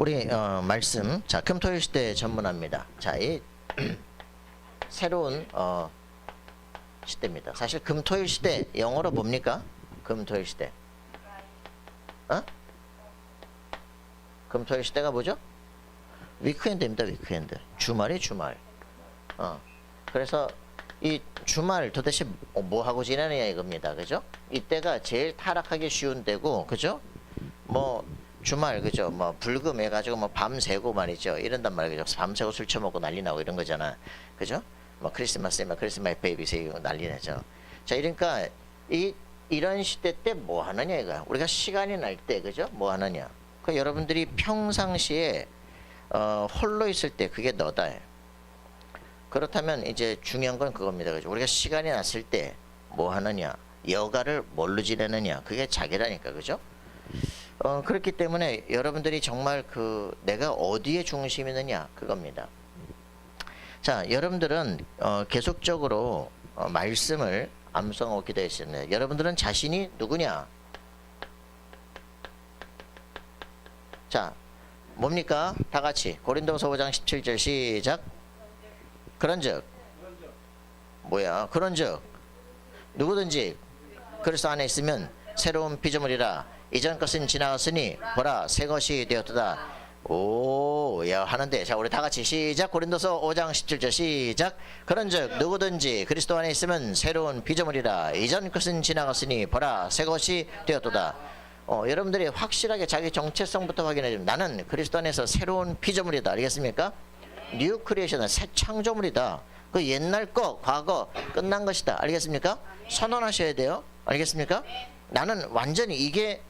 우리 말씀 자 금토일 시대 전문합니다. 자, 이 새로운 시대입니다. 사실 금토일 시대 영어로 뭡니까? 금토일 시대. 금토일 시대가 뭐죠? 위크엔드입니다. 위크엔드. 주말이 주말. 그래서 이 주말 도대체 뭐 하고 지내느냐 이겁니다. 그죠? 이때가 제일 타락하기 쉬운 때고, 그죠? 뭐 주말, 그죠? 뭐 불금해가지고 뭐 밤새고 말이죠. 이런단 말이죠. 밤새고 술 처먹고 난리 나고 이런 거잖아. 그죠? 뭐 크리스마스에 크리스마스 베이비 세이고 난리 나죠. 자, 그러니까 이런 시대 때 뭐 하느냐 이거야. 우리가 시간이 날 때, 그죠? 뭐 하느냐. 그 여러분들이 평상시에 홀로 있을 때 그게 너다. 그렇다면 이제 중요한 건 그겁니다. 그죠? 우리가 시간이 났을 때 뭐 하느냐, 여가를 뭘로 지내느냐, 그게 자기라니까. 그죠? 그렇기 때문에 여러분들이 정말 내가 어디에 중심이 있느냐 그겁니다. 자, 여러분들은 계속적으로 말씀을 암송하고 기도했습니다. 여러분들은 자신이 누구냐? 자, 뭡니까? 다 같이 고린도서 5장 17절 시작. 그런즉 뭐야? 그런즉 누구든지 그리스도 안에 있으면 새로운 피조물이라. 이전 것은 지나갔으니 보라 새 것이 되었도다. 야 하는데, 자 우리 다 같이 시작. 고린도서 5장 17절 시작. 그런즉 누구든지 그리스도 안에 있으면 새로운 피조물이라. 이전 것은 지나갔으니 보라 새 것이 되었도다. 여러분들이 확실하게 자기 정체성부터 확인해 주면, 나는 그리스도 안에서 새로운 피조물이다. 알겠습니까? 뉴 크리에이션, 새 창조물이다. 그 옛날 거, 과거 끝난 것이다. 알겠습니까? 선언하셔야 돼요. 알겠습니까? 나는 완전히 이게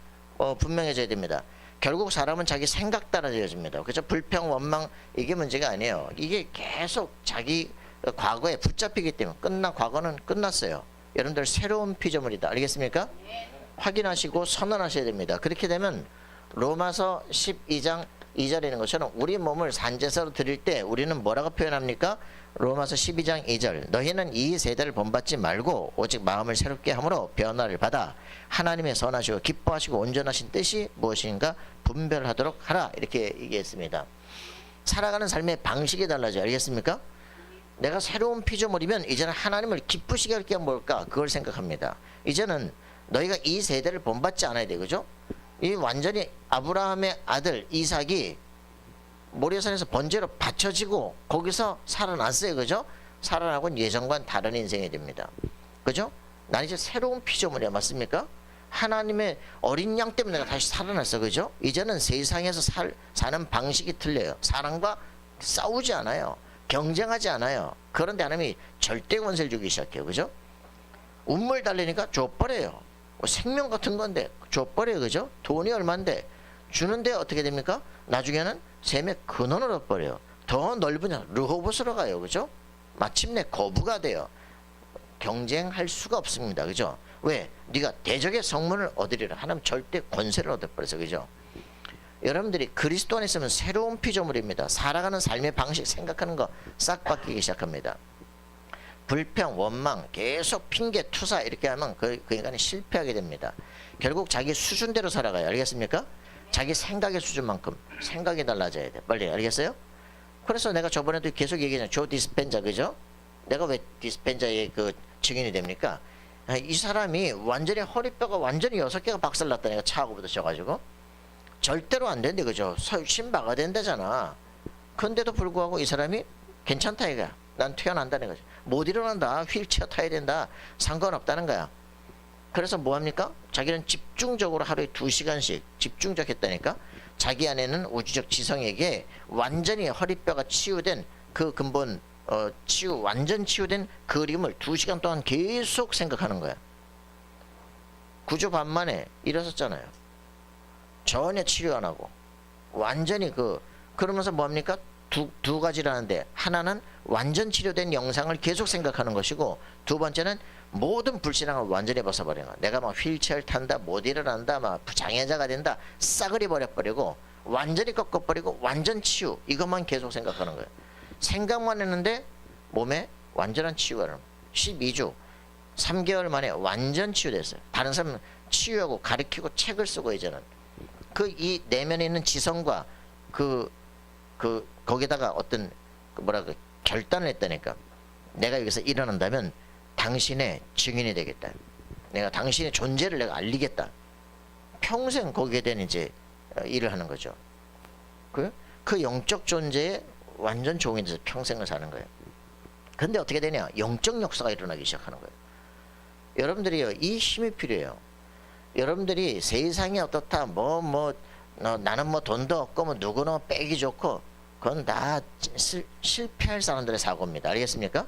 분명해져야 됩니다. 결국 사람은 자기 생각 따라 되어집니다. 그죠? 불평, 원망 이게 문제가 아니에요. 이게 계속 자기 과거에 붙잡히기 때문에 과거는 끝났어요. 여러분들 새로운 피조물이다. 알겠습니까? 확인하시고 선언하셔야 됩니다. 그렇게 되면 로마서 12장 2절에 있는 것처럼 우리 몸을 산제사로 드릴 때 우리는 뭐라고 표현합니까? 로마서 12장 2절. 너희는 이 세대를 본받지 말고 오직 마음을 새롭게 함으로 변화를 받아 하나님의 선하시고 기뻐하시고 온전하신 뜻이 무엇인가 분별하도록 하라. 이렇게 얘기했습니다. 살아가는 삶의 방식이 달라져요. 알겠습니까? 내가 새로운 피조물이면 이제는 하나님을 기쁘시게 할 게 뭘까? 그걸 생각합니다. 이제는 너희가 이 세대를 본받지 않아야 돼. 그죠? 이 완전히 아브라함의 아들 이삭이 모리아산에서 번제로 바쳐지고 거기서 살아났어요. 그죠? 살아나고는 예전과는 다른 인생이 됩니다. 그죠? 난 이제 새로운 피조물이야. 맞습니까? 하나님의 어린 양 때문에 내가 다시 살아났어. 그죠? 이제는 세상에서 사는 방식이 틀려요. 사람과 싸우지 않아요. 경쟁하지 않아요. 그런데 하나님이 절대 권세를 주기 시작해요. 그죠? 운물 달래니까 줘버려요. 생명 같은 건데 줘버려요. 그죠? 돈이 얼만데 주는데 어떻게 됩니까? 나중에는 샘의 근원을 얻어버려요. 더 넓은 르호봇으로 가요. 그죠? 마침내 거부가 돼요. 경쟁할 수가 없습니다. 그죠? 왜? 네가 대적의 성문을 얻으리라. 하나님 절대 권세를 얻어버려서. 그죠? 여러분들이 그리스도 안에 있으면 새로운 피조물입니다. 살아가는 삶의 방식, 생각하는 거 싹 바뀌기 시작합니다. 불평, 원망, 계속 핑계, 투사 이렇게 하면 그 인간이 실패하게 됩니다. 결국 자기 수준대로 살아가요. 알겠습니까? 자기 생각의 수준만큼 생각이 달라져야 돼. 빨리 알겠어요? 그래서 내가 저번에도 계속 얘기했잖아요. 조 디스펜자. 그죠? 내가 왜 디스펜자의 증인이 됩니까? 이 사람이 완전히 허리뼈가 완전히 6개가 박살났다니까. 차하고 부딪혀가지고 절대로 안 된대. 그죠? 신바가 된다잖아. 근데도 불구하고 이 사람이 괜찮다 이거야. 난 퇴원한다는 거죠. 못 일어난다. 휠체어 타야 된다. 상관없다는 거야. 그래서 뭐합니까? 자기는 집중적으로 하루에 2시간씩 집중적 했다니까. 자기 안에는 우주적 지성에게 완전히 허리뼈가 치유된 그 근본 완전 치유된 그림을 2시간 동안 계속 생각하는 거야. 9주 반 만에 일어섰잖아요. 전혀 치료 안 하고 완전히 그러면서 뭐합니까? 두 가지라는데, 하나는 완전 치료된 영상을 계속 생각하는 것이고, 두 번째는 모든 불신앙을 완전히 벗어버리는 거야. 내가 막 휠체어를 탄다, 못 일어난다, 막 장애자가 된다, 싸그리 버려버리고 완전히 꺾어버리고 완전 치유, 이것만 계속 생각하는 거예요. 생각만 했는데 몸에 완전한 치유가 12주 3개월 만에 완전 치유됐어요. 다른 사람은 치유하고 가르치고 책을 쓰고 이제는 이 내면에 있는 지성과 거기다가 어떤 결단을 했다니까. 내가 여기서 일어난다면 당신의 증인이 되겠다. 내가 당신의 존재를 내가 알리겠다. 평생 거기에 대한 이제 일을 하는 거죠. 그 영적 존재에 완전 종이 돼서 평생을 사는 거예요. 근데 어떻게 되냐? 영적 역사가 일어나기 시작하는 거예요. 여러분들이요, 이 힘이 필요해요. 여러분들이 세상이 어떻다, 나는 돈도 없고, 누구는 빼기 좋고, 그건 다 실패할 사람들의 사고입니다. 알겠습니까?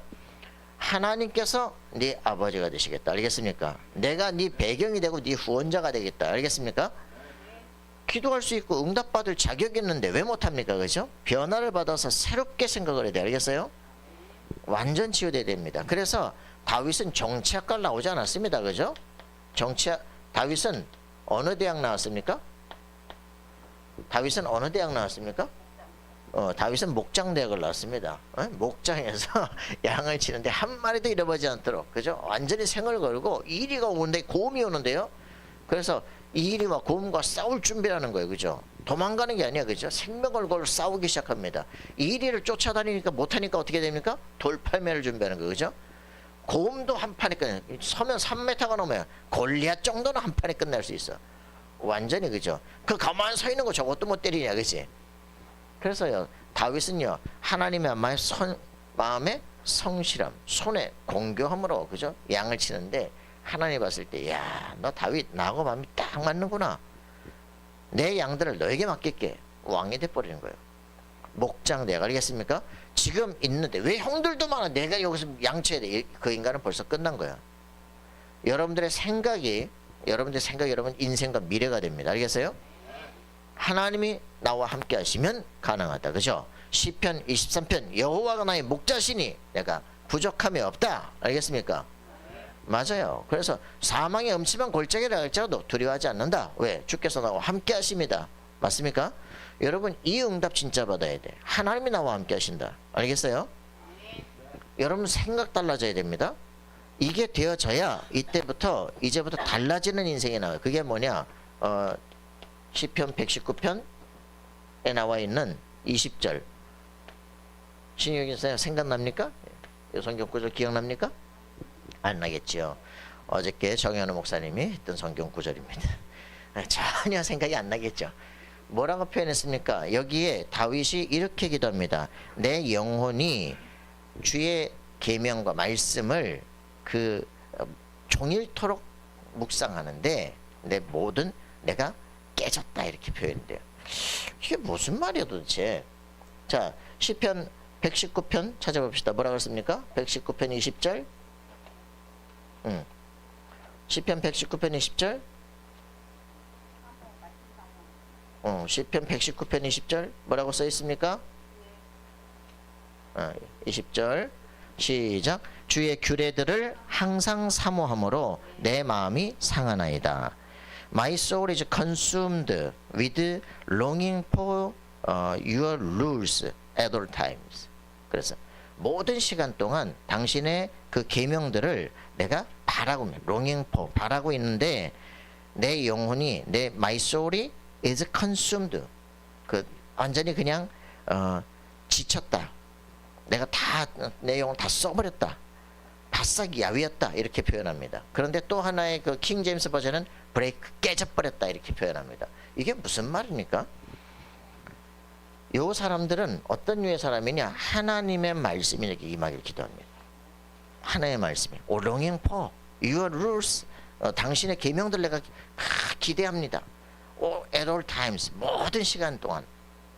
하나님께서 네 아버지가 되시겠다. 알겠습니까? 내가 네 배경이 되고 네 후원자가 되겠다. 알겠습니까? 기도할 수 있고 응답받을 자격이 있는데 왜 못합니까? 그죠? 변화를 받아서 새롭게 생각을 해야 돼. 알겠어요? 완전 치유돼야 됩니다. 그래서 다윗은 정치학과를 나오지 않았습니다. 그죠? 다윗은 어느 대학 나왔습니까? 다윗은 어느 대학 나왔습니까? 다윗은 목장대학을 나왔습니다. 목장에서 양을 치는데 한 마리도 잃어버리지 않도록, 그죠? 완전히 생을 걸고 이리가 오는데 곰이 오는데요. 그래서 이리와 곰과 싸울 준비라는 거예요, 그죠? 도망가는 게 아니야, 그죠? 생명을 걸고 싸우기 시작합니다. 이리를 쫓아다니니까 못하니까 어떻게 됩니까? 돌팔매를 준비하는 거예요, 그죠? 곰도 한 판에 서면 3m가 넘어야 골리앗 정도는 한 판에 끝날 수 있어. 완전히, 그죠? 가만 서 있는 거 저것도 못 때리냐, 그지? 그래서요, 다윗은요, 하나님의 마음에 성실함, 손에 공교함으로, 그죠? 양을 치는데, 하나님 봤을 때, 야, 너 다윗 나하고 마음이 딱 맞는구나. 내 양들을 너에게 맡길게. 왕이 돼버리는 거예요. 목장대학, 알겠습니까? 지금 있는데 왜 형들도 많아? 내가 여기서 양쳐야 돼. 그 인간은 벌써 끝난 거야. 여러분들의 생각이 여러분 인생과 미래가 됩니다. 알겠어요? 하나님이 나와 함께 하시면 가능하다. 그죠? 시편 23편 여호와가 나의 목자시니 내가 부족함이 없다. 알겠습니까? 맞아요. 그래서 사망의 음침한 골짜기를 갈지라도 두려워하지 않는다. 왜? 주께서 나와 함께 하십니다. 맞습니까? 여러분, 이 응답 진짜 받아야 돼. 하나님이 나와 함께 하신다. 알겠어요? 여러분 생각 달라져야 됩니다. 이게 되어져야 이제부터 달라지는 인생이 나와요. 그게 뭐냐? 시편 119편에 나와 있는 20절. 신유기 선생님 생각납니까? 이 성경 구절 기억납니까? 안 나겠죠. 어저께 정현우 목사님이 했던 성경 구절입니다. 전혀 생각이 안 나겠죠. 뭐라고 표현했습니까? 여기에 다윗이 이렇게 기도합니다. 내 영혼이 주의 계명과 말씀을 종일토록 묵상하는데 내가 깨졌다, 이렇게 표현돼요. 이게 무슨 말이야 도대체? 자, 시편 119편 찾아봅시다. 뭐라고 했습니까? 119편 20절. 시편 119편 20절. 시편 119편 20절 뭐라고 써 있습니까? 20절 시작. 주의 규례들을 항상 사모함으로 내 마음이 상하나이다. My soul is consumed with longing for your rules at all times. 그래서 모든 시간 동안 당신의 그 계명들을 내가 longing for, 바라고 있는데 내 영혼이, my soul이 is consumed, 완전히 그냥 지쳤다. 내가 내 영혼 다 써버렸다. 바싹 야위었다, 이렇게 표현합니다. 그런데 또 하나의 킹 제임스 버전은 브레이크, 깨져버렸다, 이렇게 표현합니다. 이게 무슨 말입니까? 요 사람들은 어떤 류의 사람이냐? 하나님의 말씀이 이렇게 임하기를 기도합니다. 하나님의 말씀이 longing for your rules, 당신의 계명들 내가 기대합니다. at all times, 모든 시간 동안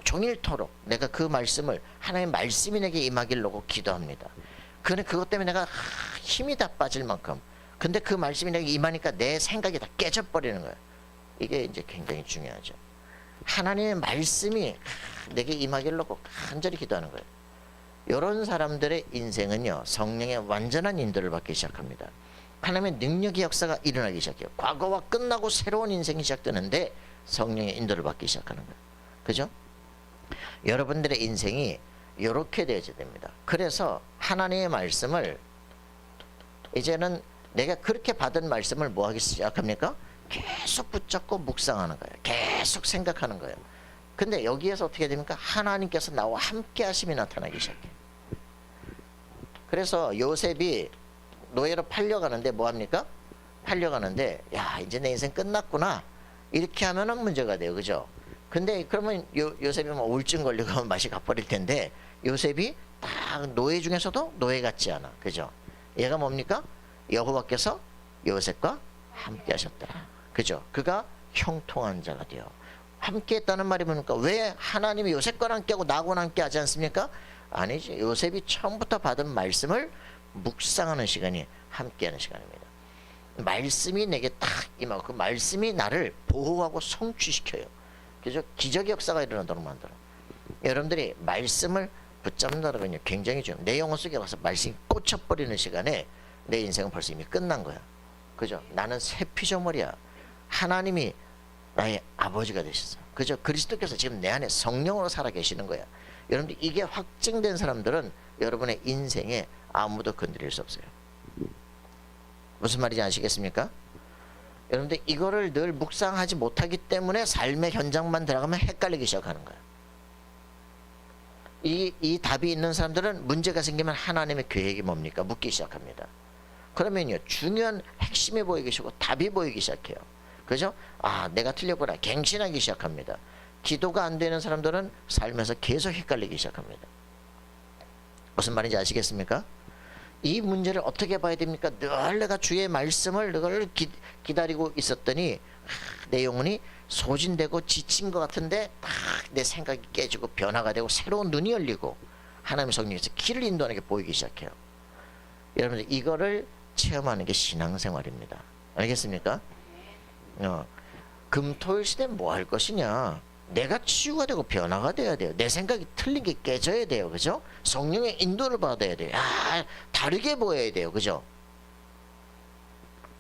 종일토록 내가 그 말씀을, 하나님의 말씀이 내게 임하기를 기도합니다. 그것 때문에 내가 힘이 다 빠질 만큼, 근데 그 말씀이 내게 임하니까 내 생각이 다 깨져버리는 거예요. 이게 이제 굉장히 중요하죠. 하나님의 말씀이 내게 임하기를 간절히 기도하는 거예요. 이런 사람들의 인생은요, 성령의 완전한 인도를 받기 시작합니다. 하나님의 능력의 역사가 일어나기 시작해요. 과거와 끝나고 새로운 인생이 시작되는데 성령의 인도를 받기 시작하는 거예요. 그죠? 여러분들의 인생이 이렇게 되어야 됩니다. 그래서 하나님의 말씀을, 이제는 내가 그렇게 받은 말씀을 뭐 하기 시작합니까? 계속 붙잡고 묵상하는 거예요. 계속 생각하는 거예요. 근데 여기에서 어떻게 됩니까? 하나님께서 나와 함께 하심이 나타나기 시작해. 그래서 요셉이 노예로 팔려가는데 뭐합니까? 팔려가는데 야 이제 내 인생 끝났구나 이렇게 하면은 문제가 돼요. 그죠? 근데 그러면 요셉이 뭐 우울증 걸리고 맛이 가버릴 텐데 요셉이 딱 노예 중에서도 노예 같지 않아. 그죠? 얘가 뭡니까? 여호와께서 요셉과 함께 하셨다. 그죠? 그가 형통한 자가 되어 함께 했다는 말이 뭡니까? 왜 하나님이 요셉과 함께하고 나하고는 함께 하지 않습니까? 아니지. 요셉이 처음부터 받은 말씀을 묵상하는 시간이 함께하는 시간입니다. 말씀이 내게 딱 임하고 그 말씀이 나를 보호하고 성취시켜요. 그죠? 기적의 역사가 일어나도록 만들어. 여러분들이 말씀을 붙잡는다는 건 굉장히 중요해요. 내 영혼 속에 가서 말씀이 꽂혀버리는 시간에 내 인생은 벌써 이미 끝난 거야. 그죠? 나는 새 피조물이야. 하나님이 나의 아버지가 되셨어. 그죠? 그리스도께서 지금 내 안에 성령으로 살아계시는 거야. 여러분들 이게 확증된 사람들은 여러분의 인생에 아무도 건드릴 수 없어요. 무슨 말인지 아시겠습니까? 여러분들 이거를 늘 묵상하지 못하기 때문에 삶의 현장만 들어가면 헷갈리기 시작하는 거야. 이 답이 있는 사람들은 문제가 생기면 하나님의 계획이 뭡니까? 묻기 시작합니다. 그러면요 중요한 핵심이 보이기 시작하고 답이 보이기 시작해요. 그죠? 아 내가 틀렸구나 갱신하기 시작합니다. 기도가 안 되는 사람들은 삶에서 계속 헷갈리기 시작합니다. 무슨 말인지 아시겠습니까? 이 문제를 어떻게 봐야 됩니까? 늘 내가 주의 말씀을 늘 기다리고 있었더니 내 영혼이 소진되고 지친 것 같은데 내 생각이 깨지고 변화가 되고 새로운 눈이 열리고 하나님의 성령께서 길을 인도하는 게 보이기 시작해요. 여러분들 이거를 체험하는 게 신앙생활입니다. 알겠습니까? 금토일 시대 뭐 할 것이냐? 내가 치유가 되고 변화가 돼야 돼요. 내 생각이 틀린 게 깨져야 돼요. 그죠? 성령의 인도를 받아야 돼요. 다르게 보여야 돼요. 그죠?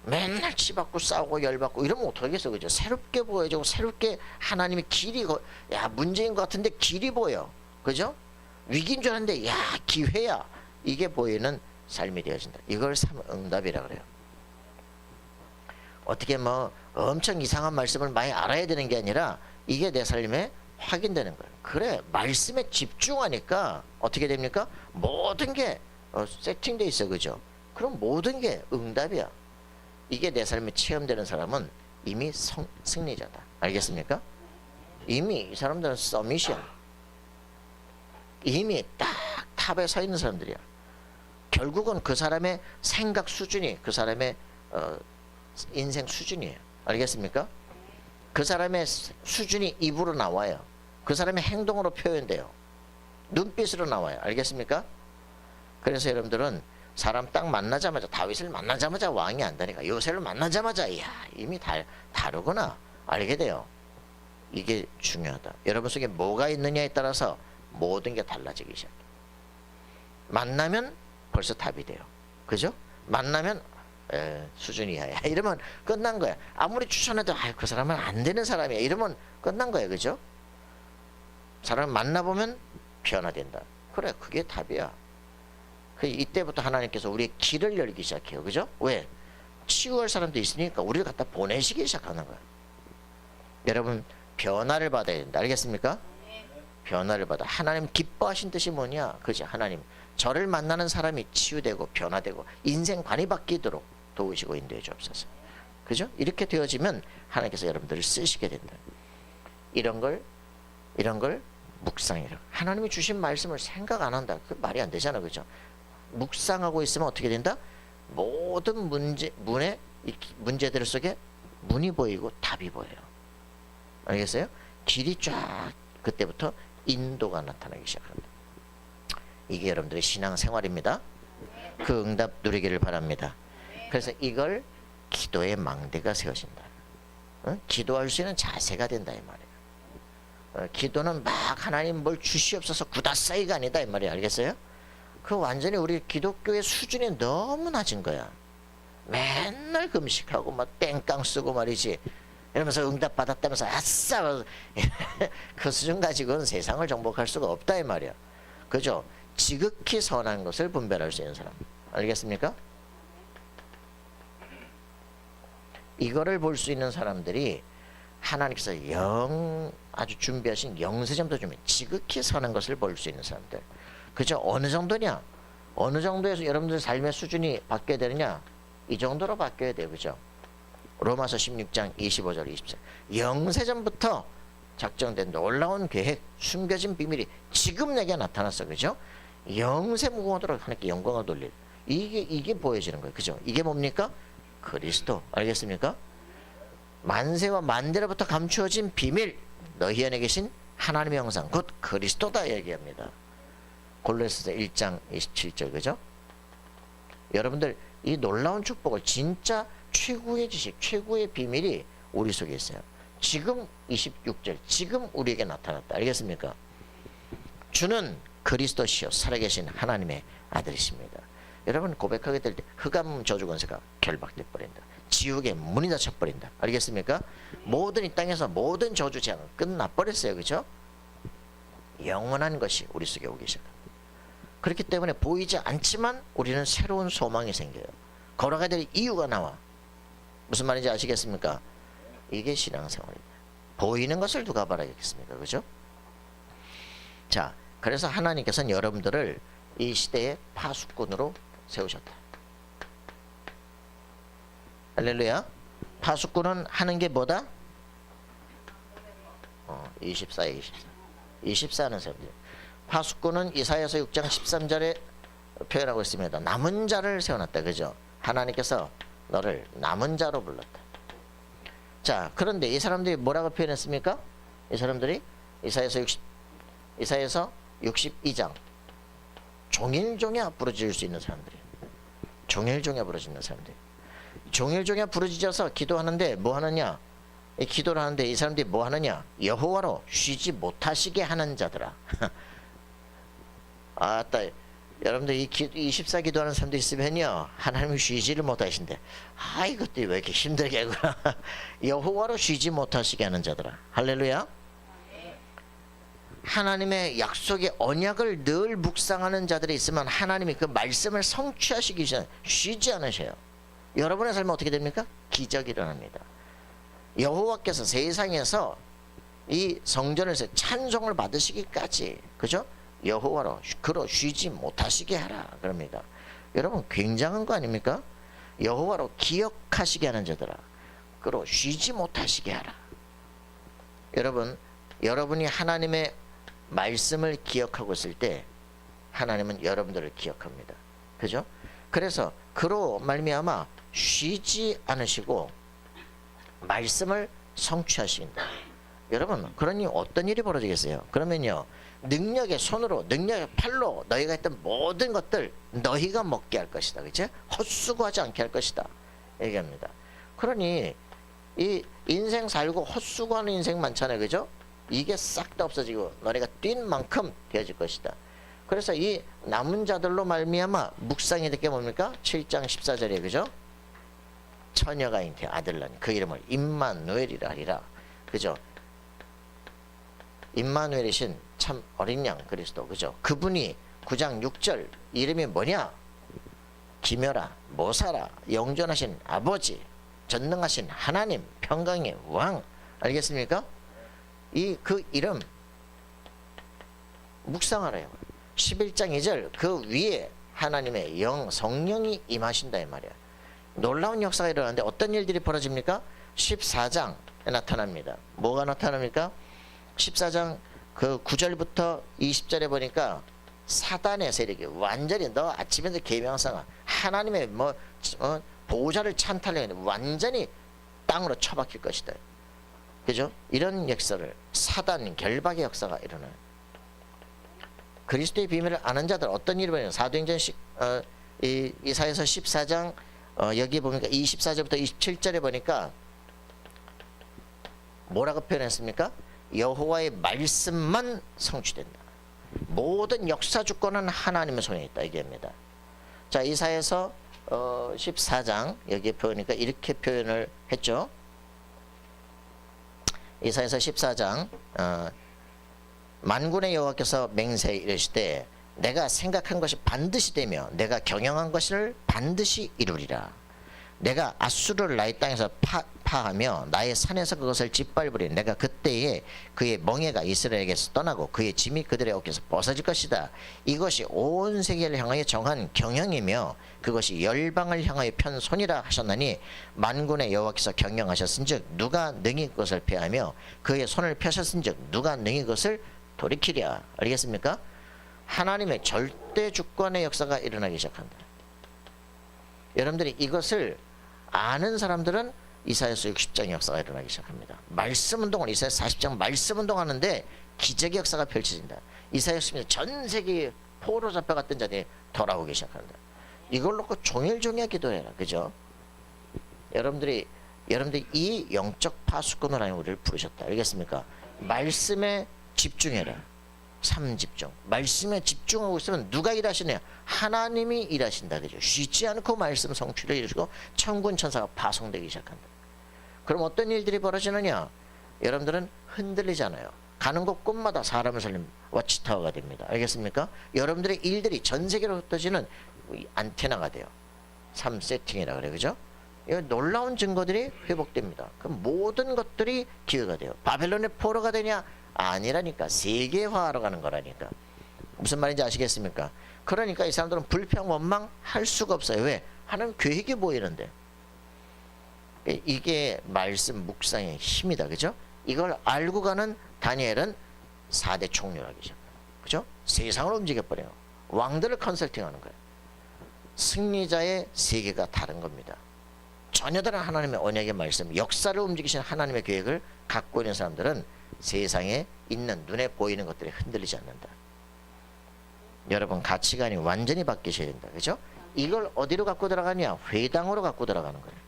맨날 치받고 싸우고 열받고 이러면 어떡하겠어. 그죠? 새롭게 보여지고 새롭게 하나님의 길이 문제인 것 같은데 길이 보여. 그죠? 위기인 줄 알았는데 기회야. 이게 보이는 삶이 되어진다. 이걸 응답이라 그래요. 어떻게 뭐 엄청 이상한 말씀을 많이 알아야 되는 게 아니라 이게 내 삶에 확인되는 거예요. 그래 말씀에 집중하니까 어떻게 됩니까? 모든 게 세팅돼 있어. 그죠? 그럼 모든 게 응답이야. 이게 내 삶에 체험되는 사람은 이미 승리자다. 알겠습니까? 이미 이 사람들은 서밋이야. 이미 딱 탑에 서 있는 사람들이야. 결국은 그 사람의 생각 수준이 그 사람의 인생 수준이에요. 알겠습니까? 그 사람의 수준이 입으로 나와요. 그 사람의 행동으로 표현돼요. 눈빛으로 나와요. 알겠습니까? 그래서 여러분들은 사람 딱 만나자마자 다윗을 만나자마자 왕이 안다니까 요셉을 만나자마자 이미 다르구나 알게 돼요. 이게 중요하다. 여러분 속에 뭐가 있느냐에 따라서 모든 게 달라지기 시작해요. 만나면 벌써 답이 돼요. 그죠? 만나면 수준이 이하야 이러면 끝난 거야. 아무리 추천해도 그 사람은 안 되는 사람이야 이러면 끝난 거야. 그죠? 사람을 만나보면 변화된다. 그래 그게 답이야. 이때부터 하나님께서 우리의 길을 열기 시작해요. 그죠? 왜? 치유할 사람도 있으니까 우리를 갖다 보내시기 시작하는 거야. 여러분 변화를 받아야 된다. 알겠습니까? 변화를 받아. 하나님 기뻐하신 뜻이 뭐냐? 그죠? 하나님 저를 만나는 사람이 치유되고 변화되고 인생관이 바뀌도록 도우시고 인도해 주옵소서. 그죠? 이렇게 되어지면 하나님께서 여러분들을 쓰시게 된다. 이런 걸 묵상이라. 하나님이 주신 말씀을 생각 안 한다. 그 말이 안 되잖아. 그죠? 묵상하고 있으면 어떻게 된다? 모든 문제들 속에 문이 보이고 답이 보여요. 알겠어요? 길이 쫙 그때부터 인도가 나타나기 시작합니다. 이게 여러분들의 신앙생활입니다. 그 응답 누리기를 바랍니다. 그래서 이걸 기도의 망대가 세워진다. 기도할 수 있는 자세가 된다 이 말이에요. 기도는 막 하나님 뭘 주시옵소서 굳어싸이가 아니다 이 말이에요. 알겠어요? 그 완전히 우리 기독교의 수준이 너무 낮은 거야. 맨날 금식하고 막 땡깡 쓰고 말이지. 이러면서 응답 받았다면서 아싸 그 수준 가지고는 세상을 정복할 수가 없다 이 말이야. 그죠? 지극히 선한 것을 분별할 수 있는 사람. 알겠습니까? 이거를 볼 수 있는 사람들이 하나님께서 아주 준비하신 영세점도 주면 지극히 사는 것을 볼 수 있는 사람들. 그죠? 어느 정도냐? 어느 정도에서 여러분들 삶의 수준이 바뀌어야 되느냐? 이 정도로 바뀌어야 돼요. 그죠? 로마서 16장 25절 24절. 영세전부터 작정된 놀라운 계획, 숨겨진 비밀이 지금 내게 나타났어. 그죠? 영세 무궁하도록 하나님께 영광을 돌릴. 이게 보여지는 거예요. 그죠? 이게 뭡니까? 그리스도. 알겠습니까? 만세와 만대로부터 감추어진 비밀, 너희 안에 계신 하나님의 형상, 곧 그리스도다 얘기합니다. 골로새서 1장 27절. 그죠? 여러분들 이 놀라운 축복을, 진짜 최고의 지식, 최고의 비밀이 우리 속에 있어요. 지금 26절, 지금 우리에게 나타났다. 알겠습니까? 주는 그리스도시요 살아계신 하나님의 아들이십니다. 여러분 고백하게 될 때 흑암 저주 권세가 결박돼 버린다. 지옥의 문이 닫혀 버린다. 알겠습니까? 모든 이 땅에서 모든 저주 재앙은 끝나버렸어요. 그죠? 영원한 것이 우리 속에 오기 시작합니다. 그렇기 때문에 보이지 않지만 우리는 새로운 소망이 생겨요. 걸어가야 될 이유가 나와. 무슨 말인지 아시겠습니까? 이게 신앙생활입니다. 보이는 것을 누가 바라겠습니까? 그죠? 자, 그래서 하나님께서는 여러분들을 이 시대의 파수꾼으로 세우셨다. 할렐루야. 파수꾼은 하는 게 뭐다? 24에 24. 24 하는 사람들. 파수꾼은 이사야서 6장 13절에 표현하고 있습니다. 남은 자를 세워놨다. 그죠? 하나님께서 너를 남은 자로 불렀다. 자, 그런데 이 사람들이 뭐라고 표현했습니까? 이 사람들이 이사야서 62장 종일종야 부르짖을 수 있는 사람들이, 종일종야 부르짖는 사람들이, 종일종야 부르짖어서 기도하는데 뭐 하느냐? 이 기도를 하는데 이 사람들이 뭐 하느냐? 여호와로 쉬지 못하시게 하는 자들아. 아따, 여러분들 이 24 기도하는 사람들 있으면요, 하나님이 쉬지를 못하신대. 아, 이것들이 왜 이렇게 힘들게 하구나. 여호와로 쉬지 못하시게 하는 자들아. 할렐루야. 하나님의 약속의 언약을 늘 묵상하는 자들이 있으면 하나님이 그 말씀을 성취하시기 전에 쉬지 않으셔요. 여러분의 삶은 어떻게 됩니까? 기적이 일어납니다. 여호와께서 세상에서 이 성전에서 찬송을 받으시기까지, 그죠? 여호와로 그로 쉬지 못하시게 하라 그럽니다. 여러분 굉장한 거 아닙니까? 여호와로 기억하시게 하는 자들아, 그로 쉬지 못하시게 하라. 여러분, 여러분이 하나님의 말씀을 기억하고 있을 때 하나님은 여러분들을 기억합니다. 그죠? 그래서 그로 말미암아 쉬지 않으시고 말씀을 성취하신다. 여러분, 그러니 어떤 일이 벌어지겠어요? 그러면요, 능력의 손으로, 능력의 팔로 너희가 했던 모든 것들 너희가 먹게 할 것이다. 그치? 헛수고하지 않게 할 것이다 얘기합니다. 그러니 이 인생 살고 헛수고하는 인생 많잖아요. 그죠? 이게 싹 다 없어지고 너네가 뛴 만큼 되어질 것이다. 그래서 이 남은 자들로 말미암아 묵상이 될 게 뭡니까? 7장 14절에 그죠? 처녀가 잉태 아들 낳으니 그 이름을 임마누엘이라 하리라. 그죠? 임마누엘이신 참 어린 양 그리스도. 그죠? 그분이 9장 6절 이름이 뭐냐? 기묘라, 모사라, 영존하신 아버지, 전능하신 하나님, 평강의 왕. 알겠습니까? 그 이름 묵상하래요. 11장 2절 그 위에 하나님의 영 성령이 임하신다 이 말이야. 놀라운 역사가 일어나는데 어떤 일들이 벌어집니까? 14장에 나타납니다. 뭐가 나타납니까? 14장 그 9절부터 20절에 보니까 사단의 세력이 완전히 너 아침에도 계명상아 하나님의 보호자를 찬탈하는 완전히 땅으로 처박힐 것이다. 그죠? 이런 역사를, 사단 결박의 역사가 일어나요. 그리스도의 비밀을 아는 자들 어떤 일이 벌어요? 사도행전 이사야서 14장 여기 보니까 24절부터 27절에 보니까 뭐라고 표현했습니까? 여호와의 말씀만 성취된다. 모든 역사 주권은 하나님의 손에 있다 얘기합니다. 자, 이사야서 14장 여기에 보니까 이렇게 표현을 했죠. 이사야서 14장 만군의 여호와께서 맹세에 이르시되 내가 생각한 것이 반드시 되며 내가 경영한 것을 반드시 이루리라. 내가 아수르를 나의 땅에서 파하며 나의 산에서 그것을 짓밟으리니 내가 그때에 그의 멍에가 이스라엘에게서 떠나고 그의 짐이 그들의 어깨에서 벗어질 것이다. 이것이 온 세계를 향하여 정한 경영이며 그것이 열방을 향하여 편 손이라 하셨나니 만군의 여호와께서 경영하셨은즉 누가 능히 그것을 패하며 그의 손을 펴셨은즉 누가 능히 그것을 돌이키랴. 알겠습니까? 하나님의 절대 주권의 역사가 일어나기 시작한다. 여러분들이 이것을 아는 사람들은 이사야서 60장의 역사가 일어나기 시작합니다. 말씀 운동을 이사야 40장 말씀 운동하는데 기적의 역사가 펼쳐진다. 이사야 60장 전 세계에 포로 잡혀갔던 자들이 돌아오기 시작한다. 이걸 놓고 종일종일 기도해라. 그죠? 여러분들이 이 영적 파수꾼을 하나님 우리를 부르셨다. 알겠습니까? 말씀에 집중해라. 3집중. 말씀에 집중하고 있으면 누가 일하시냐? 하나님이 일하신다. 그죠? 쉬지 않고 말씀 성취를 이루시고 천군 천사가 파송되기 시작한다. 그럼 어떤 일들이 벌어지느냐? 여러분들은 흔들리잖아요. 가는 곳곳마다 사람을 살린 와치타워가 됩니다. 알겠습니까? 여러분들의 일들이 전 세계로 흩어지는 안테나가 돼요. 3세팅이라 그래. 그죠? 놀라운 증거들이 회복됩니다. 그럼 모든 것들이 기회가 돼요. 바벨론의 포로가 되냐? 아니라니까. 세계화하러 가는 거라니까. 무슨 말인지 아시겠습니까? 그러니까 이 사람들은 불평 원망 할 수가 없어요. 왜? 하는 계획이 보이는데. 이게 말씀 묵상의 힘이다. 그죠? 이걸 알고 가는 다니엘은 4대 총리하기 시작해요. 그죠? 세상을 움직여버려요. 왕들을 컨설팅하는 거예요. 승리자의 세계가 다른 겁니다. 전혀 다른 하나님의 언약의 말씀, 역사를 움직이시는 하나님의 계획을 갖고 있는 사람들은 세상에 있는 눈에 보이는 것들이 흔들리지 않는다. 여러분 가치관이 완전히 바뀌셔야 된다. 그죠? 이걸 어디로 갖고 들어가냐? 회당으로 갖고 들어가는 거예요.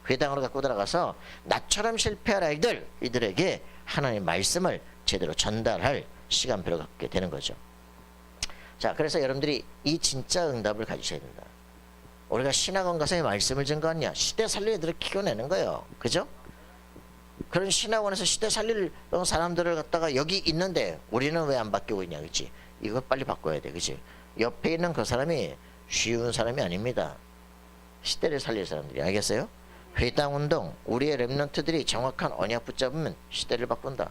회당으로 갖고 들어가서 나처럼 실패할 아이들, 이들에게 하나님의 말씀을 제대로 전달할 시간표를 갖게 되는 거죠. 자, 그래서 여러분들이 이 진짜 응답을 가지셔야 된다. 우리가 신학원 가서 말씀을 증거하냐? 시대 살릴 애들을 키워내는 거예요. 그죠? 그런 신학원에서 시대 살릴 사람들을 갖다가 여기 있는데 우리는 왜 안 바뀌고 있냐? 그치? 이거 빨리 바꿔야 돼. 그치? 옆에 있는 그 사람이 쉬운 사람이 아닙니다. 시대를 살릴 사람들이. 알겠어요? 회당운동, 우리의 랩런트들이 정확한 언약 붙잡으면 시대를 바꾼다.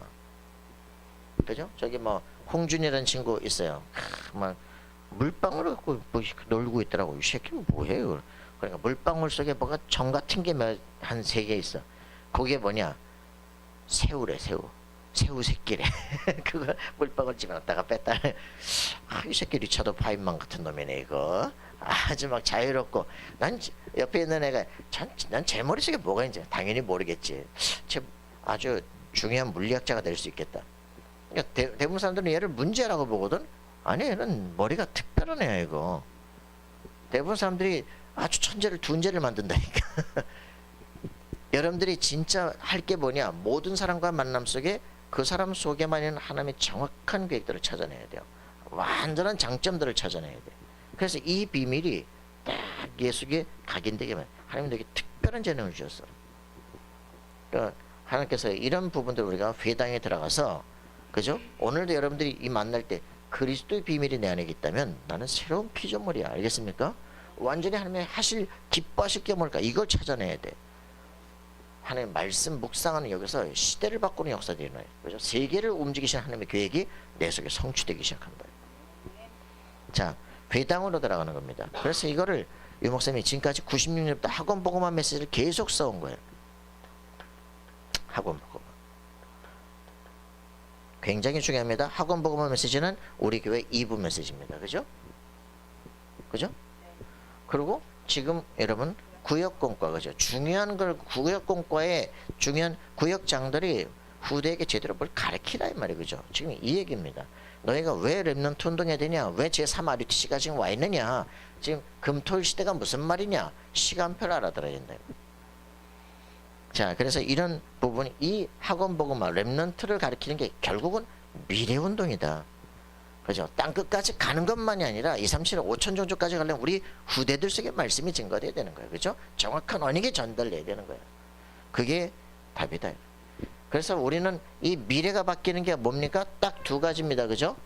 그죠? 저기 뭐 홍준이라는 친구 있어요. 막 물방울을 갖고 뭐 놀고 있더라고. 이 새끼는 뭐해요? 그러니까 물방울 속에 뭐가 정 같은 게 한 3개 있어. 그게 뭐냐? 새우래. 새우 새끼래. 그거 물방울 집어넣다가 뺐다. 이 새끼 리차드 파인만 같은 놈이네 이거. 아주 막 자유롭고. 난 옆에 있는 애가 난 제 머릿속에 뭐가 있는지 당연히 모르겠지. 아주 중요한 물리학자가 될 수 있겠다. 그러니까 대부분 사람들은 얘를 문제라고 보거든. 아니 얘는 머리가 특별한 애야 이거. 대부분 사람들이 아주 천재를 둔재를 만든다니까. 여러분들이 진짜 할 게 뭐냐? 모든 사람과 만남 속에 그 사람 속에만 있는 하나님의 정확한 계획들을 찾아내야 돼요. 완전한 장점들을 찾아내야 돼. 그래서 이 비밀이 딱 예수에게 각인되게만 하나님 되게 특별한 재능을 주셨어. 그러니까 하나님께서 이런 부분들 우리가 회당에 들어가서 그죠? 오늘도 여러분들이 이 만날 때 그리스도의 비밀이 내 안에 있다면 나는 새로운 피조물이야. 알겠습니까? 완전히 하나님의 하실 기뻐하실 게 뭘까? 이걸 찾아내야 돼. 하나님의 말씀 묵상하는 여기서 시대를 바꾸는 역사들이 일어나요. 그죠? 세계를 움직이신 하나님의 계획이 내 속에 성취되기 시작한다. 자, 회당으로 들어가는 겁니다. 그래서 이거를 유 목사님이 지금까지 96년부터 학원 복음화 메시지를 계속 써온 거예요. 학원 복음화. 굉장히 중요합니다. 학원 복음화 메시지는 우리 교회 2부 메시지입니다. 그죠? 그죠? 그리고 지금 여러분 구역공과 그죠? 중요한 걸 구역공과의 중요한 구역장들이 후대에게 제대로 뭘 가르치라 이 말이에요. 그죠? 지금 이 얘기입니다. 너희가 왜 렘넌트 운동해야 되냐? 왜 제3RUTC가 지금 와 있느냐? 지금 금토일 시대가 무슨 말이냐? 시간표를 알아들어야 된다. 자, 그래서 이런 부분, 이 학원 복음화 렘넌트를 가르치는 게 결국은 미래 운동이다. 그죠? 땅 끝까지 가는 것만이 아니라 2, 3, 7, 5천 종족까지 가려면 우리 후대들 속에 말씀이 증거돼야 되는 거예요. 그죠? 정확한 언약이 전달돼야 되는 거예요. 그게 답이다. 그래서 우리는 이 미래가 바뀌는 게 뭡니까? 딱 2가지입니다. 그죠?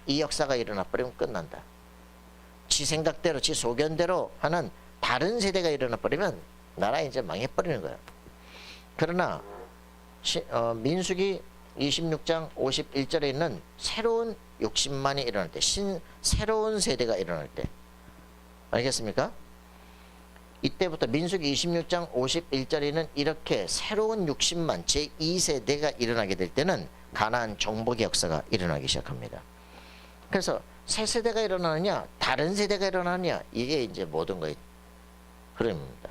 이 역사가 일어나 버리면 끝난다. 지 생각대로, 지 소견대로 하는 다른 세대가 일어나 버리면 나라 이제 망해버리는 거야. 그러나 민수기 26장 51절에 있는 새로운 욕심만이 일어날 때, 새로운 세대가 일어날 때, 알겠습니까? 이때부터 민수기 26장 51절에는 이렇게 새로운 욕심만 제2세대가 일어나게 될 때는 가나안 정복의 역사가 일어나기 시작합니다. 그래서 새 세대가 일어나느냐 다른 세대가 일어나느냐, 이게 이제 모든 거의 흐름입니다.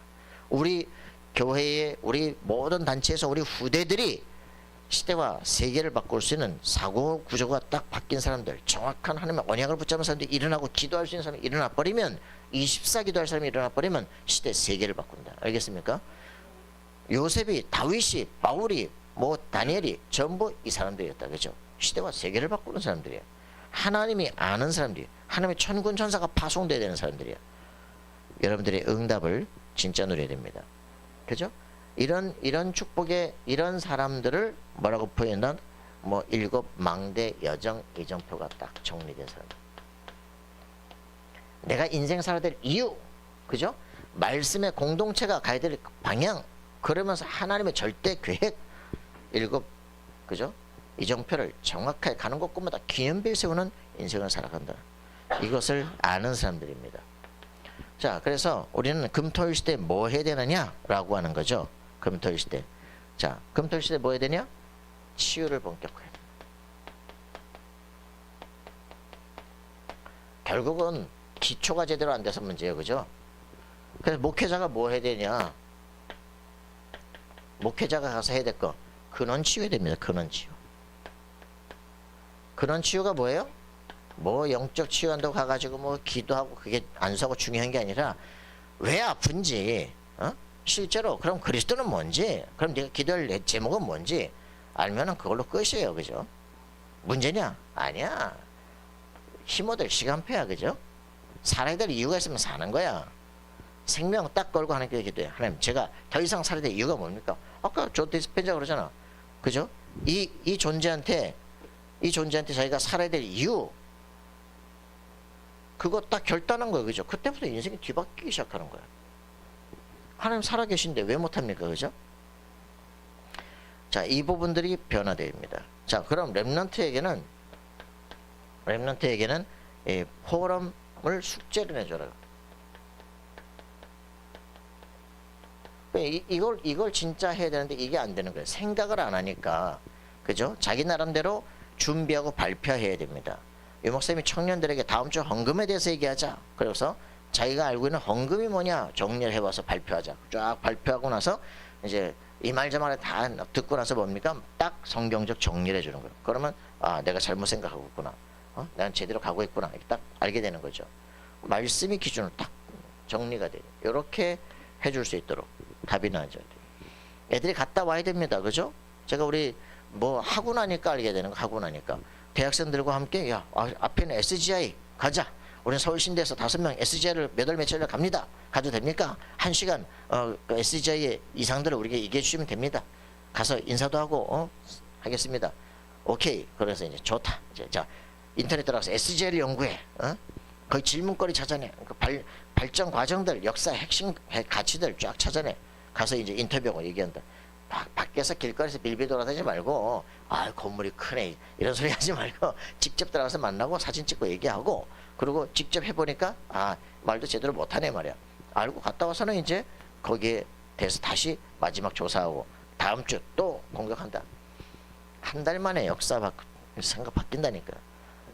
우리 교회의 우리 모든 단체에서 우리 후대들이 시대와 세계를 바꿀 수 있는 사고 구조가 딱 바뀐 사람들, 정확한 하나님의 언약을 붙잡은 사람들이 일어나고 기도할 수 있는 사람이 일어나 버리면, 24 기도할 사람이 일어나 버리면 시대 세계를 바꾼다. 알겠습니까? 요셉이, 다윗이, 바울이, 뭐 다니엘이 전부 이 사람들이었다. 그죠? 시대와 세계를 바꾸는 사람들이야. 하나님이 아는 사람들이, 하나님의 천군 천사가 파송돼야 되는 사람들이야. 여러분들의 응답을 진짜 누려야 됩니다. 그죠? 이런 축복의 이런 사람들을 뭐라고 표현한, 뭐 7 망대 여정 이정표가 딱 정리된 사람. 내가 인생 살아야 될 이유, 그죠? 말씀의 공동체가 가야 될 방향, 그러면서 하나님의 절대 계획 7, 그죠? 이정표를 정확하게 가는 곳곳마다 기념비를 세우는 인생을 살아간다. 이것을 아는 사람들입니다. 자, 그래서 우리는 금토일 시대에 뭐 해야 되느냐라고 하는 거죠. 금토일 시대. 자, 금토일 시대 뭐 해야 되냐? 치유를 본격화해야 돼. 결국은 기초가 제대로 안 돼서 문제예요. 그죠? 그래서 목회자가 뭐 해야 되냐? 목회자가 가서 해야 될 거, 근원 치유해야 됩니다. 근원 치유. 근원 치유가 뭐예요? 뭐 영적 치유한다고 가가지고 뭐 기도하고 그게 안수하고 중요한 게 아니라, 왜 아픈지, 실제로 그럼 그리스도는 뭔지, 그럼 네가 기도할 제목은 뭔지 알면은 그걸로 끝이에요. 그죠? 문제냐? 아니야. 힘 얻을 시간표야. 그죠? 살아야 될 이유가 있으면 사는 거야. 생명 딱 걸고 하는 게 기도해. 하나님, 제가 더 이상 살아야 될 이유가 뭡니까? 아까 조 디스펜자 그러잖아. 그죠? 이 존재한테 자기가 살아야 될 이유, 그거 딱 결단한 거예요. 그죠? 그때부터 인생이 뒤바뀌기 시작하는 거야. 하나님 살아계신데 왜 못합니까? 그죠? 자, 이 부분들이 변화됩니다. 자, 그럼 렘넌트에게는 이 포럼을 숙제를 내줘라. 이걸 진짜 해야 되는데 이게 안 되는 거예요. 생각을 안 하니까. 그죠? 자기 나름대로 준비하고 발표해야 됩니다. 유 목사님이 청년들에게 다음 주 헌금에 대해서 얘기하자. 그래서 자기가 알고 있는 헌금이 뭐냐 정리를 해와서 발표하자. 쫙 발표하고 나서 이제 이 말 저 말을 다 듣고 나서 뭡니까? 딱 성경적 정리를 해주는 거예요. 그러면 아, 내가 잘못 생각하고 있구나. 내가 제대로 가고 있구나. 이렇게 딱 알게 되는 거죠. 말씀이 기준으로 딱 정리가 돼요. 이렇게 해줄 수 있도록 답이 나죠. 애들이 갔다 와야 됩니다. 그죠? 제가 우리 뭐 하고 나니까 알게 되는 거, 하고 나니까 대학생들과 함께, 야, 앞에는 SGI 가자. 우리는 서울신대에서 5명 SGI를 몇 월 며칠에 갑니다. 가도 됩니까? 1시간 그 SGI의 이상들을 우리에게 얘기해 주시면 됩니다. 가서 인사도 하고 하겠습니다. 오케이. 그래서 이제 좋다. 이제 자, 인터넷 들어가서 SGI를 연구해. 거기 질문거리 찾아내. 그 발전 과정들, 역사 핵심 가치들 쫙 찾아내. 가서 이제 인터뷰하고 얘기한다. 밖에서 길거리에서 빌빌 돌아다니지 말고, 아, 건물이 크네 이런 소리 하지 말고 직접 들어가서 만나고 사진 찍고 얘기하고, 그리고 직접 해보니까 아, 말도 제대로 못하네 말이야. 알고 갔다 와서는 이제 거기에 대해서 다시 마지막 조사하고 다음 주 또 공격한다. 한 달 만에 생각 바뀐다니까.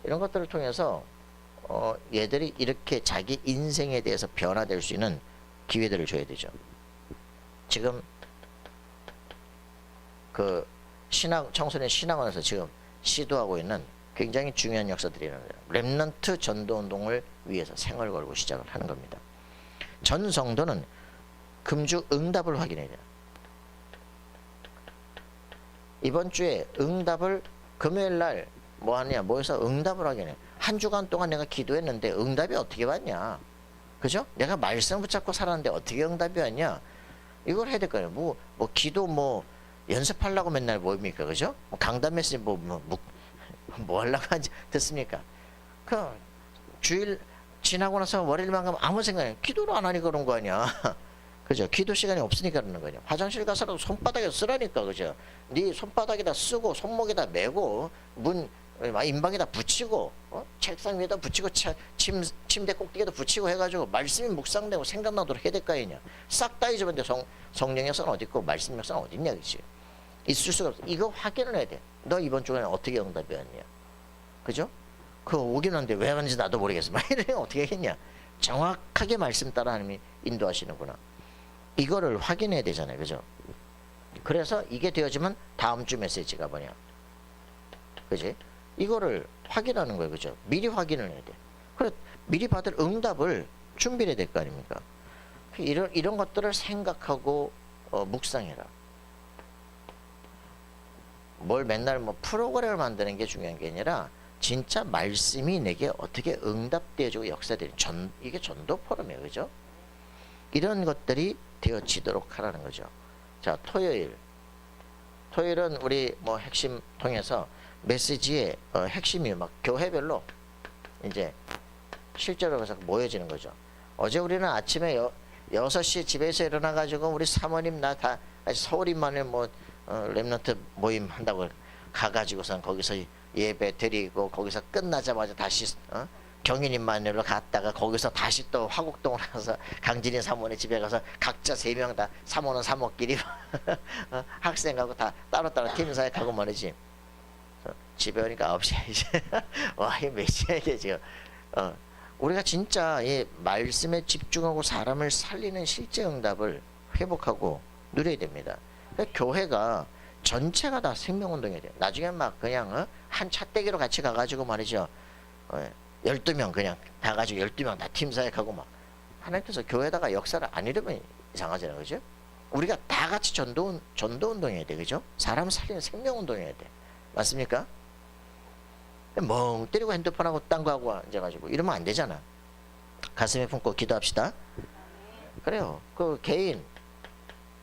이런 것들을 통해서 얘들이 이렇게 자기 인생에 대해서 변화될 수 있는 기회들을 줘야 되죠. 지금 그 청소년 신학원에서 지금 시도하고 있는 굉장히 중요한 역사들이 일어나요. 렘넌트 전도운동을 위해서 생을 걸고 시작을 하는 겁니다. 전 성도는 금주 응답을 확인해야 돼요. 이번 주에 응답을 금요일 날 뭐 하냐, 모여서 응답을 확인해. 한 주간 동안 내가 기도했는데 응답이 어떻게 왔냐? 그죠? 내가 말씀 붙잡고 살았는데 어떻게 응답이 왔냐? 이걸 해야 될 거예요. 뭐 기도 연습하려고 맨날 모입니까? 그죠? 강단 메시지 뭐 하려고 듣습니까? 그 주일 지나고 나서 월요일만 가면 아무 생각 안 해. 기도를 안 하니까 그런 거 아니야. 그죠? 기도 시간이 없으니까 그러는 거냐. 화장실 가서라도 손바닥에 쓰라니까, 그죠? 네 손바닥에다 쓰고 손목에다 메고 문 인방에다 붙이고 책상 위에다 붙이고 침대 꼭대기에다 붙이고 해가지고 말씀이 묵상되고 생각나도록 해야 될 거 아니냐. 싹 다 잊어버렸는데 성령 역사는 어디 있고 말씀 역사는 어디 있냐, 그치? 있을 수가 없어. 이거 확인을 해야 돼. 너 이번 주간에 어떻게 응답이 왔냐, 그죠? 그 오긴 하는데 왜 왔는지 나도 모르겠어. 막 이러면 어떻게 했냐. 정확하게 말씀 따라 하나님이 인도하시는구나. 이거를 확인해야 되잖아요, 그죠? 그래서 이게 되어지면 다음 주 메시지가 뭐냐, 그지? 이거를 확인하는 거예요, 그죠? 미리 확인을 해야 돼. 그래, 미리 받을 응답을 준비해야 될 거 아닙니까? 이런 것들을 생각하고 묵상해라. 뭘 맨날 뭐 프로그램을 만드는 게 중요한 게 아니라 진짜 말씀이 내게 어떻게 응답되어지고 역사되는 이게 전도 포럼이에요, 그죠? 이런 것들이 되어지도록 하라는 거죠. 자, 토요일은 우리 뭐 핵심 통해서 메시지의 핵심이 막 교회별로 이제 실제로 가서 모여지는 거죠. 어제 우리는 아침에 6시 집에서 일어나가지고 우리 사모님 나 다 서울인만에 뭐 렘넌트 모임 한다고 가가지고선 거기서 예배 드리고 거기서 끝나자마자 다시 경인인만으로 갔다가 거기서 다시 또 화곡동으로 가서 강진이 사모네 집에 가서 각자 3명 다 사모는 사모끼리 학생하고 다 따로따로 팀사에 가고 말이지. 집에 오니까 9시에 이제 와, 이게 몇 시야 이게 지금. 우리가 진짜 이 말씀에 집중하고 사람을 살리는 실제 응답을 회복하고 누려야 됩니다. 그러니까 교회가 전체가 다 생명운동이 돼요. 나중에 막 그냥 한 차떼기로 같이 가가지고 말이죠. 12명 그냥 다 가지고 12명 다 팀사역하고 막 하나님께서 교회에다가 역사를 안 이루면 이상하잖아요, 그죠? 우리가 다 같이 전도운동해야 돼, 그죠? 사람 살리는 생명운동해야 돼. 맞습니까? 멍 때리고 핸드폰하고 딴 거하고 앉아가지고 이러면 안 되잖아. 가슴에 품고 기도합시다. 그래요. 그 개인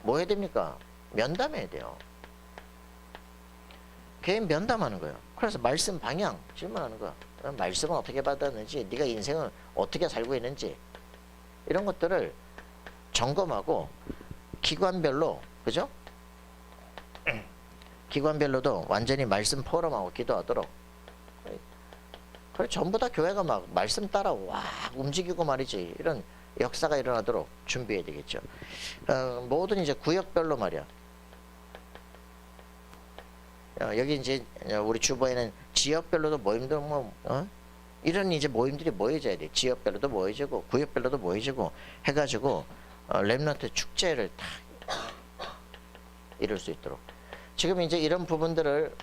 뭐 해야 됩니까? 면담해야 돼요. 개인 면담하는 거예요. 그래서 말씀 방향 질문하는 거야. 말씀은 어떻게 받았는지, 네가 인생을 어떻게 살고 있는지 이런 것들을 점검하고 기관별로, 그죠? 기관별로도 완전히 말씀 포럼하고 기도하도록. 그래, 전부 다 교회가 막 말씀 따라 와 움직이고 말이지. 이런 역사가 일어나도록 준비해야 되겠죠. 모든 이제 구역별로 말이야. 여기 이제 우리 주보에는 지역별로도 모임들 이런 이제 모임들이 모여져야 돼. 지역별로도 모여지고 구역별로도 모여지고 해가지고 렘넌트 축제를 다 이룰 수 있도록. 지금 이제 이런 부분들을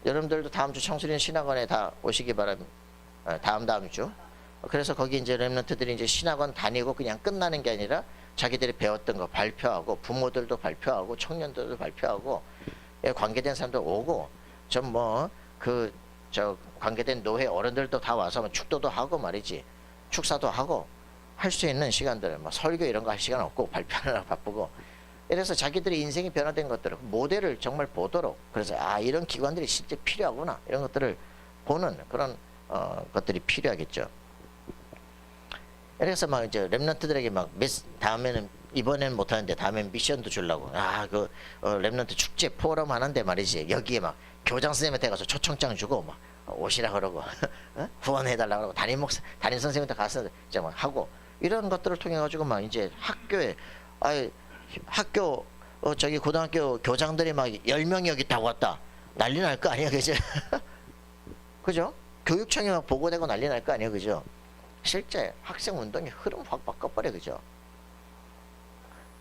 여러분들도 다음 주 청소년 신학원에 다 오시기 바랍니다. 다음 주. 그래서 거기 이제 렘넌트들이 이제 신학원 다니고 그냥 끝나는 게 아니라 자기들이 배웠던 거 발표하고 부모들도 발표하고 청년들도 발표하고 관계된 사람도 오고 좀 뭐 저 관계된 노회 어른들도 다 와서 축도도 하고 말이지, 축사도 하고 할 수 있는 시간들, 뭐 설교 이런 거 할 시간 없고 발표하느라 바쁘고. 이래서 자기들의 인생이 변화된 것들을 모델을 정말 보도록, 그래서 이런 기관들이 실제 필요하구나 이런 것들을 보는 그런 것들이 필요하겠죠. 그래서 막 이제 렘넌트들에게 막 다음에는 이번에는 못하는데 다음엔 미션도 주려고 그 렘넌트 축제 포럼 하는데 말이지, 여기에 막 교장 선생님한테 가서 초청장 주고 막 오시라 그러고 후원해달라 그러고 담임 선생님한테 가서 이제 막 하고 이런 것들을 통해 가지고 막 이제 학교에 학교 저기 고등학교 교장들이 막 10명이 여기 다 왔다 난리 날 거 아니야, 그죠? 그죠? 교육청이 막 보고되고 난리 날 거 아니야, 그죠? 실제 학생 운동의 흐름 확 바꿔버려, 그죠?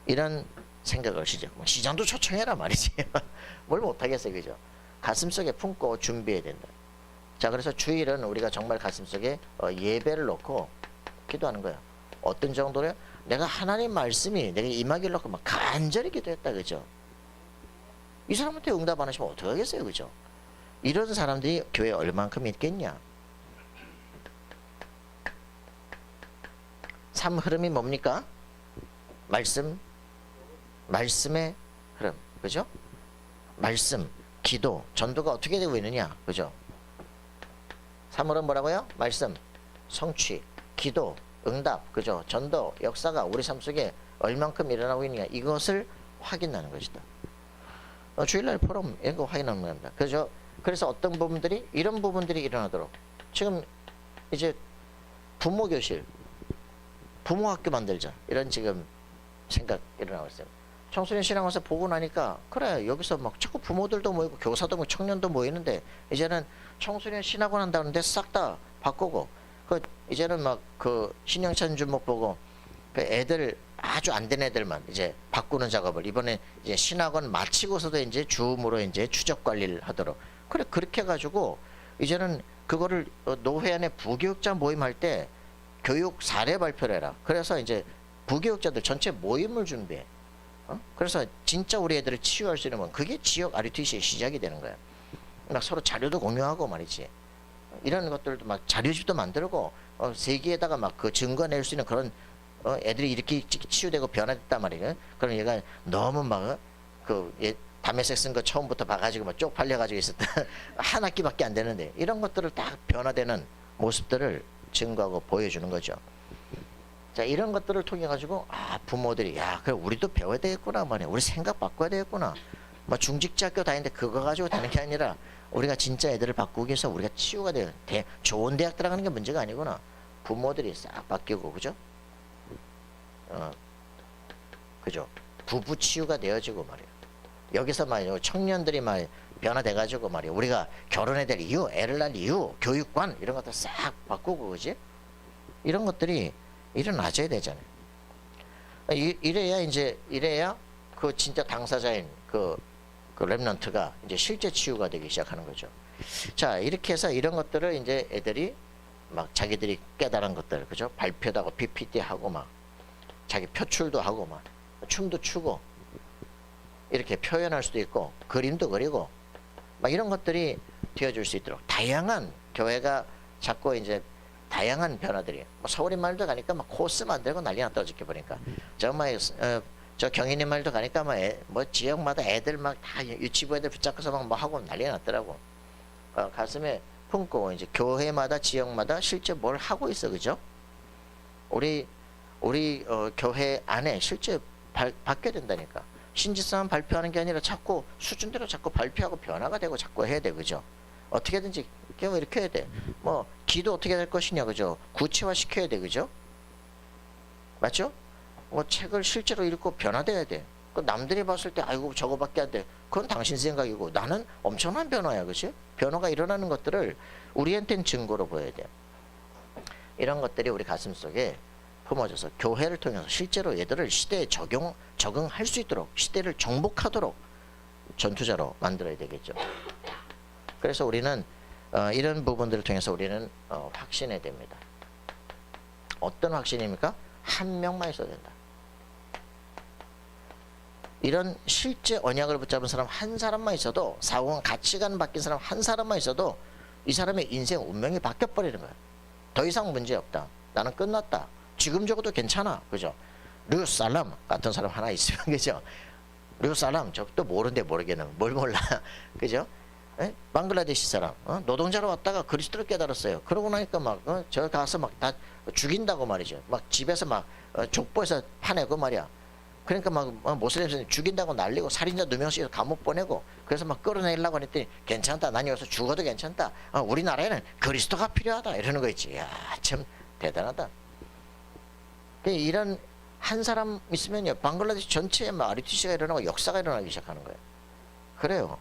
이런 생각을 시장도 초청해라 말이지. 뭘 못하겠어요, 그죠? 가슴속에 품고 준비해야 된다. 자, 그래서 주일은 우리가 정말 가슴속에 예배를 놓고 기도하는 거야. 어떤 정도로? 내가 하나님 말씀이 내게 임하기를 놓고 막 간절히 기도했다, 그죠? 이 사람한테 응답 안 하시면 어떡하겠어요, 그죠? 이런 사람들이 교회에 얼만큼 있겠냐? 삶 흐름이 뭡니까? 말씀의 흐름, 그죠? 말씀, 기도, 전도가 어떻게 되고 있느냐, 그죠? 3월은 뭐라고요? 말씀, 성취, 기도, 응답, 그죠? 전도, 역사가 우리 삶 속에 얼만큼 일어나고 있느냐 이것을 확인하는 것이다. 주일날 포럼 이런 거 확인하는 겁니다. 그죠? 그래서 어떤 부분들이 이런 부분들이 일어나도록 지금 이제 부모 교실, 부모 학교 만들자 이런 지금 생각 일어나고 있어요. 청소년 신앙원서 보고 나니까 그래 여기서 막 자꾸 부모들도 모이고 교사도 모이고 청년도 모이는데 이제는 청소년 신학원 한다는데 싹 다 바꾸고 그 이제는 막 그 신영찬 주목 보고 그 애들 아주 안 된 애들만 이제 바꾸는 작업을 이번에 이제 신학원 마치고서도 이제 줌으로 이제 추적 관리를 하도록 그래 그렇게 해가지고 이제는 그거를 노회 안에 부교육자 모임할 때 교육 사례 발표를 해라. 그래서 이제 부교육자들 전체 모임을 준비해. 그래서 진짜 우리 애들을 치유할 수 있는 건 그게 지역 RUTC의 시작이 되는 거야. 막 서로 자료도 공유하고 말이지. 이런 것들도 막 자료집도 만들고 세계에다가 막 그 증거 낼 수 있는 그런 애들이 이렇게 치유되고 변화됐단 말이에요. 그럼 얘가 너무 막 그 담에색 쓴 거 처음부터 봐가지고 막 쪽팔려가지고 있었다 한 학기밖에 안 되는데 이런 것들을 딱 변화되는 모습들을 증거하고 보여주는 거죠. 자 이런 것들을 통해 가지고 아 부모들이 야 그래 우리도 배워야 되겠구나 말이야. 우리 생각 바꿔야 되겠구나. 뭐 중직자 학교 다니는데 그거 가지고 되는 게 아니라 우리가 진짜 애들을 바꾸기 위해서 우리가 치유가 돼요. 좋은 대학 들어가는 게 문제가 아니구나. 부모들이 싹 바뀌고 그죠? 그죠? 부부 치유가 되어지고 말이야. 여기서 말이야 청년들이 말 변화돼 가지고 말이야 우리가 결혼해야 될 이유, 애를 낳을 이유, 교육관 이런 것들 싹 바꾸고 그지? 이런 것들이 일어나줘야 되잖아요. 이래야 그 진짜 당사자인 그 렘넌트가 이제 실제 치유가 되기 시작하는 거죠. 자 이렇게 해서 이런 것들을 이제 애들이 막 자기들이 깨달은 것들 그죠? 발표도 하고 PPT 하고 막 자기 표출도 하고 막 춤도 추고 이렇게 표현할 수도 있고 그림도 그리고 막 이런 것들이 되어줄 수 있도록 다양한 교회가 자꾸 이제 다양한 변화들이 뭐 서울인 말도 가니까 막 코스 만들고 난리 났다 어저께 보니까 정말 저 경인이 말도 가니까 뭐 지역마다 애들 막 다 유치부 애들 붙잡고서 막 뭐 하고 난리 났더라고. 가슴에 품고 이제 교회마다 지역마다 실제 뭘 하고 있어 그죠? 우리 교회 안에 실제 바뀌어야 된다니까. 신지사만 발표하는 게 아니라 자꾸 수준대로 자꾸 발표하고 변화가 되고 자꾸 해야 돼 그죠? 어떻게든지 이렇게 해야 돼. 뭐 기도 어떻게 될 것이냐 그죠? 구체화 시켜야 돼 그죠? 맞죠? 뭐 책을 실제로 읽고 변화돼야 돼. 그 남들이 봤을 때 아이고 저거밖에 안 돼. 그건 당신 생각이고 나는 엄청난 변화야 그치? 변화가 일어나는 것들을 우리한테는 증거로 보여야 돼. 이런 것들이 우리 가슴 속에 품어져서 교회를 통해서 실제로 얘들을 시대에 적응할 수 있도록 시대를 정복하도록 전투자로 만들어야 되겠죠. 그래서 우리는 이런 부분들을 통해서 우리는 확신해야 됩니다. 어떤 확신입니까? 한 명만 있어야 된다. 이런 실제 언약을 붙잡은 사람 한 사람만 있어도 사고관 가치관 바뀐 사람 한 사람만 있어도 이 사람의 인생 운명이 바뀌어버리는 거야. 더 이상 문제 없다. 나는 끝났다. 지금 적어도 괜찮아. 그죠? 르살람 같은 사람 하나 있으면 그죠? 르살람 저도 모르는데 모르겠는 뭘 몰라. 그죠? 방글라데시 사람 노동자로 왔다가 그리스도를 깨달았어요. 그러고 나니까 막 저 가서 막 다 죽인다고 말이죠. 막 집에서 막 족보에서 파내고 말이야. 그러니까 막 모슬렘 죽인다고 날리고 살인자 2명씩 감옥 보내고 그래서 막 끌어내려고 했더니 괜찮다. 난 여기서 죽어도 괜찮다. 우리나라에는 그리스도가 필요하다. 이러는 거 있지. 야, 참 대단하다. 이런 한 사람 있으면요 방글라데시 전체에 막 RUTC가 일어나고 역사가 일어나기 시작하는 거예요. 그래요.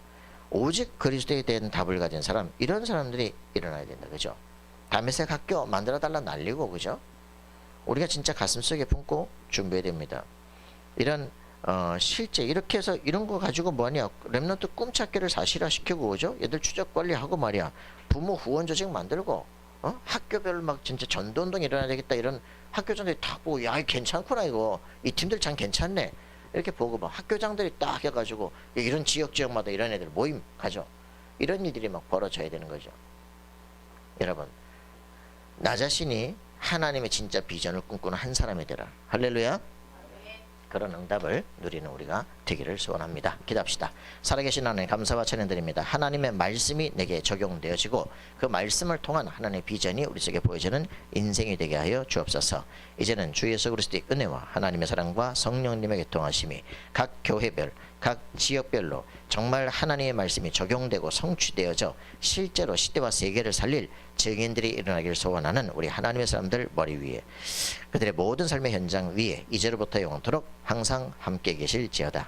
오직 그리스도에 대한 답을 가진 사람 이런 사람들이 일어나야 된다. 그죠? 다메섹 학교 만들어달라 난리고 그죠? 우리가 진짜 가슴속에 품고 준비해야 됩니다. 이런 실제 이렇게 해서 이런 거 가지고 뭐하냐 렘넌트 꿈찾기를 사실화시키고 그죠? 얘들 추적 관리하고 말이야 부모 후원 조직 만들고 학교별로 막 진짜 전도운동 일어나야 되겠다 이런 학교장들이 딱 보고 야 괜찮구나 이거 이 팀들 참 괜찮네 이렇게 보고 막 학교장들이 딱 해가지고 이런 지역마다 이런 애들 모임 가죠. 이런 일들이 막 벌어져야 되는 거죠. 여러분 나 자신이 하나님의 진짜 비전을 꿈꾸는 한 사람이 되라. 할렐루야. 그런 응답을 누리는 우리가 되기를 소원합니다. 기도합시다. 살아계신 하나님 감사와 찬양드립니다. 하나님의 말씀이 내게 적용되어지고 그 말씀을 통한 하나님의 비전이 우리 속에 보여지는 인생이 되게 하여 주옵소서. 이제는 주 예수 그리스도의 은혜와 하나님의 사랑과 성령님의 교통하심이 각 교회별 각 지역별로 정말 하나님의 말씀이 적용되고 성취되어져 실제로 시대와 세계를 살릴 증인들이 일어나기를 소원하는 우리 하나님의 사람들 머리 위에 그들의 모든 삶의 현장 위에 이제로부터 영원토록 항상 함께 계실지어다.